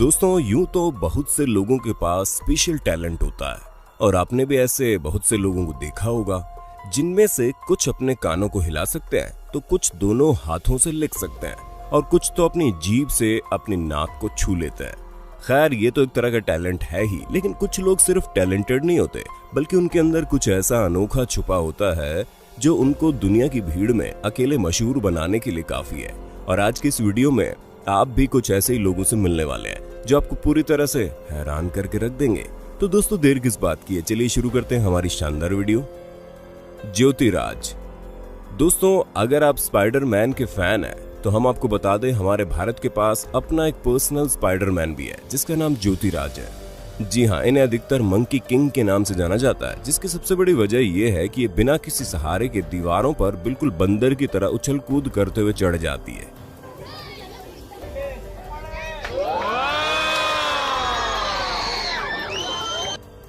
दोस्तों यूं तो बहुत से लोगों के पास स्पेशल टैलेंट होता है और आपने भी ऐसे बहुत से लोगों को देखा होगा जिनमें से कुछ अपने कानों को हिला सकते हैं तो कुछ दोनों हाथों से लिख सकते हैं और कुछ तो अपनी जीभ से अपनी नाक को छू लेते हैं। खैर ये तो एक तरह का टैलेंट है ही, लेकिन कुछ लोग सिर्फ टैलेंटेड नहीं होते बल्कि उनके अंदर कुछ ऐसा अनोखा छुपा होता है जो उनको दुनिया की भीड़ में अकेले मशहूर बनाने के लिए काफी है। और आज की इस वीडियो में आप भी कुछ ऐसे ही लोगों से मिलने वाले हैं जो आपको पूरी तरह से हैरान करके रख देंगे। तो दोस्तों देर किस बात की है, चलिए शुरू करते हैं हमारी शानदार वीडियो। ज्योतिराज। दोस्तों अगर आप स्पाइडरमैन के फैन हैं तो हम आपको बता दें हमारे भारत के पास अपना एक पर्सनल स्पाइडरमैन भी है जिसका नाम ज्योतिराज है। जी हाँ, इन्हें अधिकतर मंकी किंग के नाम से जाना जाता है, जिसकी सबसे बड़ी वजह यह है कि ये बिना किसी सहारे के दीवारों पर बिल्कुल बंदर की तरह उछल कूद करते हुए चढ़ जाती है।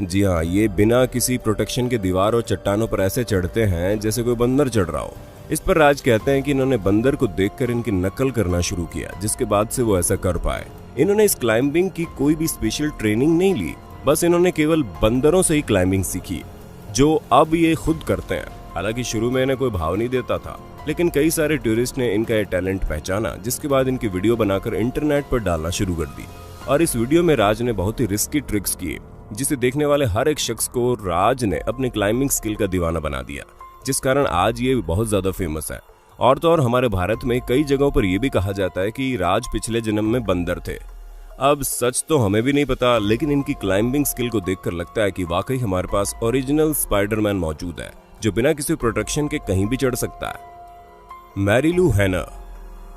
जी हाँ, ये बिना किसी प्रोटेक्शन के दीवार और चट्टानों पर ऐसे चढ़ते हैं जैसे कोई बंदर चढ़ रहा हो। इस पर राज कहते हैं कि इन्होंने बंदर को देखकर इनकी नकल करना शुरू किया, जिसके बाद से वो ऐसा कर पाए। इन्होंने इस क्लाइंबिंग की कोई भी स्पेशल ट्रेनिंग नहीं ली, बस इन्होंने केवल बंदरों से ही क्लाइंबिंग सीखी जो अब ये खुद करते हैं। हालांकि शुरू में इन्हें कोई भाव नहीं देता था, लेकिन कई सारे टूरिस्ट ने इनका ये टैलेंट पहचाना, जिसके बाद इनकी वीडियो बनाकर इंटरनेट पर डालना शुरू कर दी। और इस वीडियो में राज ने बहुत ही रिस्की ट्रिक्स किए जिसे देखने वाले हर एक शख्स को राज ने अपने क्लाइंबिंग स्किल का दीवाना बना दिया, जिस कारण आज ये बहुत ज्यादा फेमस है। और तो और हमारे भारत में कई जगहों पर यह भी कहा जाता है कि राज पिछले जन्म में बंदर थे। अब सच तो हमें भी नहीं पता, लेकिन इनकी क्लाइंबिंग स्किल को देखकर लगता है कि वाकई हमारे पास ओरिजिनल स्पाइडरमैन मौजूद है जो बिना किसी प्रोटेक्शन के कहीं भी चढ़ सकता है। मैरीलू हैनर।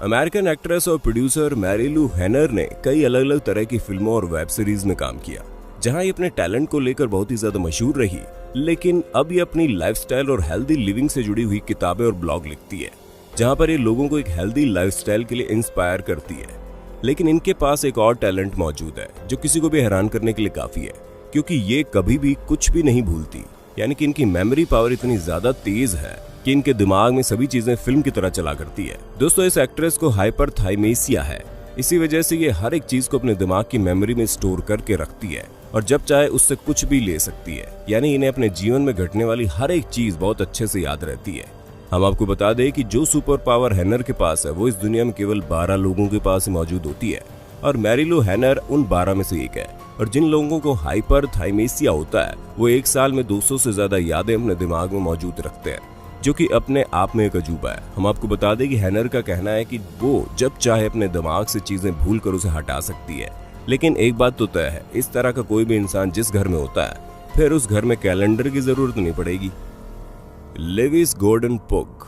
अमेरिकन एक्ट्रेस और प्रोड्यूसर मैरीलू हैनर ने कई अलग अलग तरह की फिल्मों और वेब सीरीज में काम किया, जहां ये अपने टैलेंट को लेकर बहुत ही ज्यादा मशहूर रही। लेकिन अब ये अपनी लाइफस्टाइल और हेल्दी लिविंग से जुड़ी हुई किताबें और ब्लॉग लिखती है, जहां पर ये लोगों को एक हेल्दी लाइफस्टाइल के लिए इंस्पायर करती है। लेकिन इनके पास एक और टैलेंट मौजूद है जो किसी को भी हैरान करने के लिए काफी है, क्योंकि ये कभी भी कुछ भी नहीं भूलती। यानी कि इनकी मेमोरी पावर इतनी ज्यादा तेज है कि इनके दिमाग में सभी चीजें फिल्म की तरह चला करती है। दोस्तों इस एक्ट्रेस को हाइपरथाइमेसिया है, इसी वजह से ये हर एक चीज को अपने दिमाग की मेमोरी में स्टोर करके रखती है और जब चाहे उससे कुछ भी ले सकती है। यानी इन्हें अपने जीवन में घटने वाली हर एक चीज बहुत अच्छे से याद रहती है। हम आपको बता दें कि जो सुपर पावर हैनर के पास है वो इस दुनिया में केवल 12 लोगों के पास मौजूद होती है और मैरीलू हैनर उन 12 में से एक है। और जिन लोगों को हाइपरथाइमेसिया होता है वो एक साल में 200 से ज्यादा यादें अपने दिमाग में मौजूद रखते हैं, जो कि अपने आप में एक अजूबा है। हम आपको बता दें कि हैनर का कहना है कि वो जब चाहे अपने दिमाग से चीजें भूल कर उसे हटा सकती है। लेकिन एक बात तो तय है, इस तरह का कोई भी इंसान जिस घर में होता है फिर उस घर में कैलेंडर की जरूरत नहीं पड़ेगी। Lewis Gordon Pugh.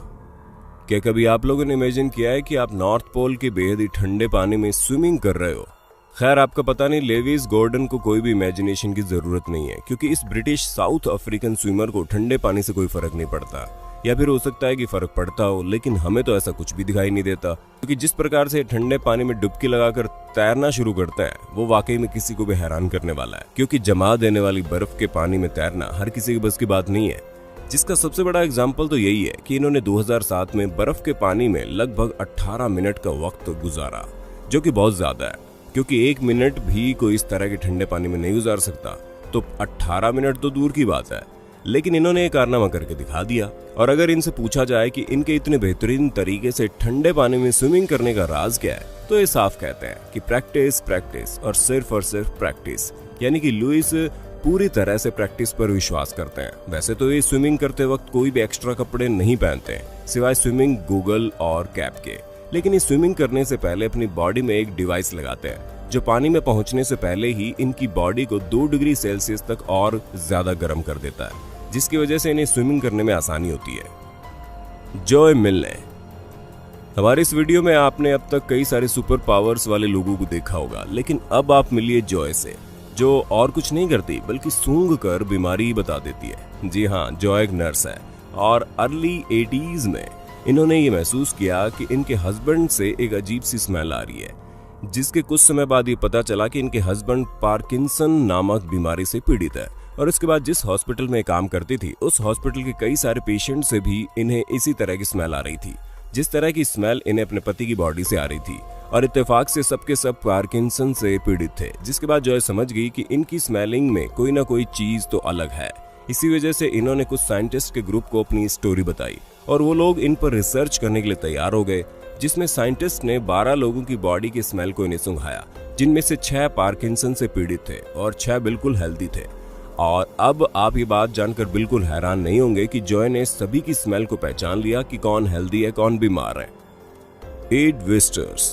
क्या कभी आप लोगों ने इमेजिन किया है कि आप नॉर्थ पोल के बेहद ही ठंडे पानी में स्विमिंग कर रहे हो? खैर आपका पता नहीं, लेविस गॉर्डन को कोई भी इमेजिनेशन की जरूरत नहीं है, क्योंकि इस ब्रिटिश साउथ अफ्रीकन स्विमर को ठंडे पानी से कोई फर्क नहीं पड़ता। या फिर हो सकता है कि फर्क पड़ता हो, लेकिन हमें तो ऐसा कुछ भी दिखाई नहीं देता, क्योंकि जिस प्रकार से ठंडे पानी में डुबकी लगाकर तैरना शुरू करते हैं वो वाकई में किसी को भी हैरान करने वाला है। क्योंकि जमा देने वाली बर्फ के पानी में तैरना हर किसी के बस की बात नहीं है, जिसका सबसे बड़ा एग्जाम्पल तो यही है कि इन्होंने 2007 में बर्फ के पानी में लगभग 18 मिनट का वक्त गुजारा, जो कि बहुत ज्यादा है, क्योंकि 1 मिनट भी कोई इस तरह के ठंडे पानी में नहीं गुजार सकता, तो 18 मिनट तो दूर की बात है। लेकिन इन्होंने एक कारनामा करके दिखा दिया। और अगर इनसे पूछा जाए कि इनके इतने बेहतरीन तरीके से ठंडे पानी में स्विमिंग करने का राज क्या है, तो ये साफ कहते हैं कि प्रैक्टिस प्रैक्टिस और सिर्फ प्रैक्टिस। यानी कि लुइस पूरी तरह से प्रैक्टिस पर विश्वास करते हैं। वैसे तो ये स्विमिंग करते वक्त कोई भी एक्स्ट्रा कपड़े नहीं पहनते सिवाय स्विमिंग गूगल और कैप के, लेकिन ये स्विमिंग करने से पहले अपनी बॉडी में एक डिवाइस लगाते हैं जो पानी में पहुंचने से पहले ही इनकी बॉडी को 2 डिग्री सेल्सियस तक और ज्यादा गर्म कर देता है, जिसकी वजह से इन्हें स्विमिंग करने में आसानी होती है। जॉय मिलने। हमारे इस वीडियो में आपने अब तक कई सारे सुपर पावर्स वाले लोगों को देखा होगा, लेकिन अब आप मिलिए जॉय से, जो और कुछ नहीं करती बल्कि सूंघ कर बीमारी बता देती है। जी हाँ, जॉय एक नर्स है और अर्ली 80s में इन्होंने ये महसूस किया कि इनके हस्बैंड से एक अजीब सी स्मेल आ रही है, जिसके कुछ समय बाद ये पता चला कि इनके हस्बैंड पार्किंसन नामक बीमारी से पीड़ित है। और उसके बाद जिस हॉस्पिटल में काम करती थी उस हॉस्पिटल के कई सारे पेशेंट से भी इन्हें इसी तरह की स्मेल आ रही थी, जिस तरह की स्मेल इन्हें अपने पति की बॉडी से आ रही थी, और इत्तेफाक से सबके सब पार्किंसन से पीड़ित थे। जिसके बाद जॉय समझ गई कि इनकी स्मेलिंग में कोई ना कोई चीज तो अलग है। इसी वजह से इन्होंने कुछ साइंटिस्ट के ग्रुप को अपनी स्टोरी बताई और वो लोग इन पर रिसर्च करने के लिए तैयार हो गए, जिसमें साइंटिस्ट ने 12 लोगों की बॉडी के स्मेल को इन्हें सुंघाया, जिनमें से 6 पार्किंसन से पीड़ित थे और 6 बिल्कुल हेल्दी थे। और अब आप ये बात जानकर बिल्कुल हैरान नहीं होंगे कि जॉय ने सभी की स्मेल को पहचान लिया कि कौन हेल्दी है कौन बीमार है। 8 विजिटर्स।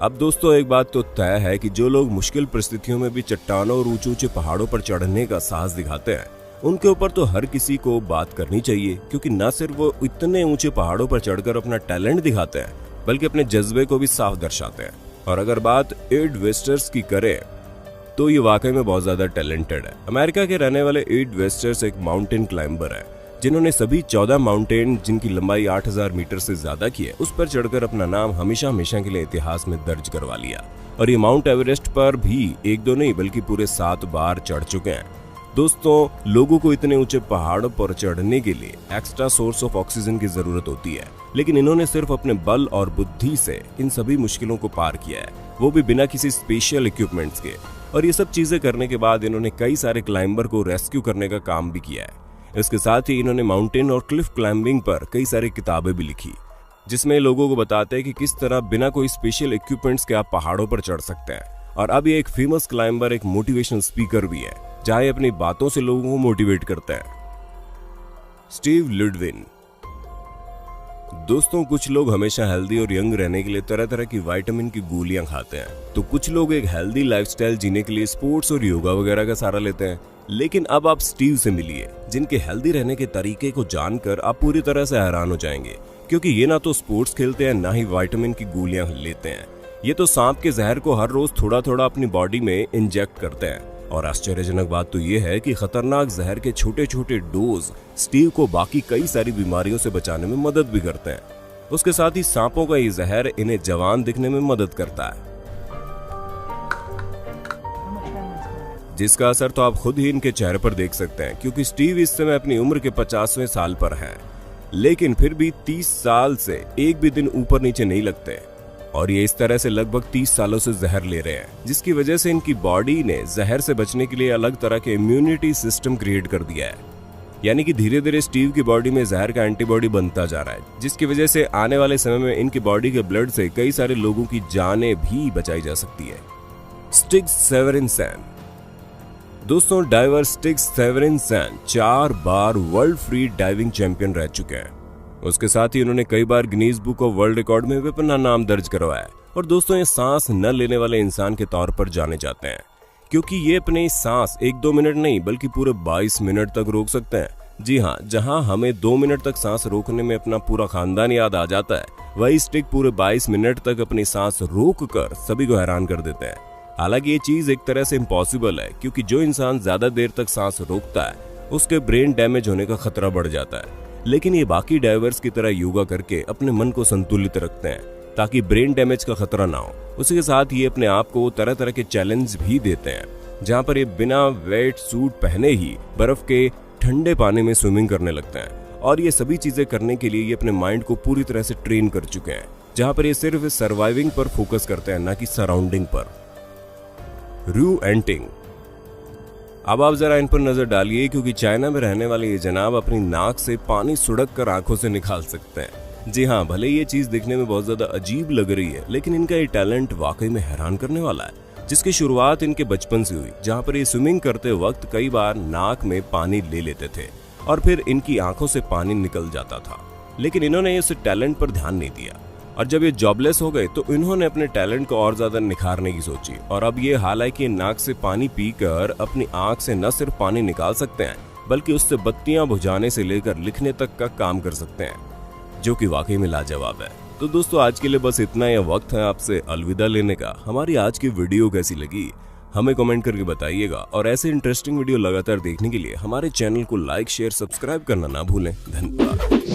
अब दोस्तों एक बात तो तय है कि जो लोग मुश्किल परिस्थितियों में भी चट्टानों और ऊंचे ऊंचे पहाड़ों पर चढ़ने का साहस दिखाते हैं, उनके ऊपर तो हर किसी को बात करनी चाहिए, क्योंकि न सिर्फ वो इतने ऊंचे पहाड़ों पर चढ़कर अपना टैलेंट दिखाते हैं, बल्कि अपने जज्बे को भी साफ दर्शाते हैं। और अगर बात 8 विजिटर्स की करें तो ये वाकई में बहुत ज्यादा टैलेंटेड है। अमेरिका के रहने वाले 8 विजिटर्स एक माउंटेन क्लाइंबर है, जिन्होंने सभी 14 माउंटेन जिनकी लंबाई 8000 मीटर से ज्यादा की है, उस पर चढ़कर अपना नाम हमेशा हमेशा के लिए इतिहास में दर्ज करवा लिया। और ये माउंट एवरेस्ट पर भी 1-2 नहीं बल्कि पूरे 7 बार चढ़ चुके हैं। दोस्तों, लोगों को इतने ऊंचे पहाड़ों पर चढ़ने के लिए एक्स्ट्रा सोर्स ऑफ ऑक्सीजन की जरूरत होती है, लेकिन इन्होंने सिर्फ अपने बल और बुद्धि से इन सभी मुश्किलों को पार किया है, वो भी बिना किसी स्पेशल इक्विपमेंट्स के। और ये सब चीजें करने के बाद इन्होंने कई सारे क्लाइंबर को रेस्क्यू करने का काम भी किया है। इसके साथ ही इन्होंने माउंटेन और क्लिफ क्लाइंबिंग पर कई सारी किताबें भी लिखी, जिसमें लोगों को बताते हैं कि किस तरह बिना कोई स्पेशल इक्विपमेंट्स के आप पहाड़ों पर चढ़ सकते हैं। और अब ये एक फेमस क्लाइंबर, एक मोटिवेशनल स्पीकर भी है, जहां अपनी बातों से लोगों को मोटिवेट करता है। स्टीव लिडविन। दोस्तों, कुछ लोग हमेशा हेल्दी और यंग रहने के लिए तरह तरह की विटामिन की गोलियां खाते हैं, तो कुछ लोग एक हेल्दी लाइफस्टाइल जीने के लिए स्पोर्ट्स और योगा वगैरह का सहारा लेते हैं। लेकिन अब आप स्टीव से मिलिए, जिनके हेल्दी रहने के तरीके को जानकर आप पूरी तरह से हैरान हो जाएंगे, क्योंकि ये ना तो स्पोर्ट्स खेलते हैं, ना ही विटामिन की गोलियां लेते हैं। ये तो सांप के जहर को हर रोज थोड़ा थोड़ा अपनी बॉडी में इंजेक्ट करते हैं। और आश्चर्यजनक बात तो ये है कि खतरनाक जहर के छोटे छोटे डोज स्टीव को बाकी कई सारी बीमारियों से बचाने में मदद भी करते हैं। उसके साथ ही सांपों का ये जहर इन्हें जवान दिखने में मदद करता है, जिसका असर तो आप खुद ही इनके चेहरे पर देख सकते हैं, क्योंकि स्टीव इस समय अपनी उम्र के 50वें साल पर हैं, लेकिन फिर भी 30 साल से एक भी दिन ऊपर नीचे नहीं लगते। और ये इस तरह से लगभग 30 सालों से जहर ले रहे हैं, जिसकी वजह से इनकी बॉडी ने जहर से बचने के लिए अलग तरह के इम्यूनिटी सिस्टम क्रिएट कर दिया है। यानी कि धीरे धीरे स्टीव की बॉडी में जहर का एंटीबॉडी बनता जा रहा है, जिसकी वजह से आने वाले समय में इनकी बॉडी के ब्लड से कई सारे लोगों की जानें भी बचाई जा सकती है। Stig Severinsen. दोस्तों, डाइवर स्टिग्स सेवरिनसन 4 बार वर्ल्ड फ्री डाइविंग चैंपियन रह चुके हैं। उसके साथ ही उन्होंने कई बार Guinness book of world record में भी अपना नाम दर्ज करवाया। और दोस्तों, ये सांस न लेने वाले इंसान के तौर पर जाने जाते हैं, क्योंकि ये अपनी सांस 1-2 मिनट नहीं बल्कि पूरे 22 मिनट तक रोक सकते हैं। जी हाँ, जहां हमें 2 मिनट तक सांस रोकने में अपना पूरा खानदान याद आ जाता है, वही स्टिग पूरे 22 मिनट तक अपनी सांस रोक कर सभी को हैरान कर देते हैं। हालांकि ये चीज एक तरह से इम्पॉसिबल है, क्योंकि जो इंसान ज्यादा देर तक सांस रोकता है उसके ब्रेन डैमेज होने का खतरा बढ़ जाता है। लेकिन ये बाकी डाइवर्स की तरह योगा करके अपने मन को संतुलित रखते हैं, ताकि ब्रेन डैमेज का खतरा ना हो। उसी के साथ ये अपने आप को तरह तरह के चैलेंज भी देते हैं, जहां पर ये बिना वेट सूट पहने ही बर्फ के ठंडे पानी में स्विमिंग करने लगते हैं। और ये सभी चीजें करने के लिए ये अपने माइंड को पूरी तरह से ट्रेन कर चुके हैं, जहां पर ये सिर्फ सर्वाइविंग पर फोकस करते हैं, ना कि सराउंडिंग पर। रू एंटिंग। अब आप जरा इन पर नजर डालिए, क्योंकि चाइना में रहने वाले ये जनाब अपनी नाक से पानी सुड़क कर आंखों से निकाल सकते हैं। जी हाँ, भले ये चीज देखने में बहुत ज्यादा अजीब लग रही है, लेकिन इनका ये टैलेंट वाकई में हैरान करने वाला है, जिसकी शुरुआत इनके बचपन से हुई, जहाँ पर ये स्विमिंग करते वक्त कई बार नाक में पानी ले लेते थे और फिर इनकी आंखों से पानी निकल जाता था। लेकिन इन्होंने इस टैलेंट पर ध्यान नहीं दिया, और जब ये जॉबलेस हो गए तो इन्होंने अपने टैलेंट को और ज्यादा निखारने की सोची। और अब ये हाल है कि नाक से पानी पीकर अपनी आंख से न सिर्फ पानी निकाल सकते हैं, बल्कि उससे बत्तियां बुझाने से लेकर लिखने तक का काम कर सकते हैं, जो कि वाकई में लाजवाब है। तो दोस्तों, आज के लिए बस इतना ही वक्त है आपसे अलविदा लेने का। हमारी आज की वीडियो कैसी लगी हमें कमेंट करके बताइएगा, और ऐसे इंटरेस्टिंग वीडियो लगातार देखने के लिए हमारे चैनल को लाइक, शेयर, सब्सक्राइब करना ना भूलें। धन्यवाद।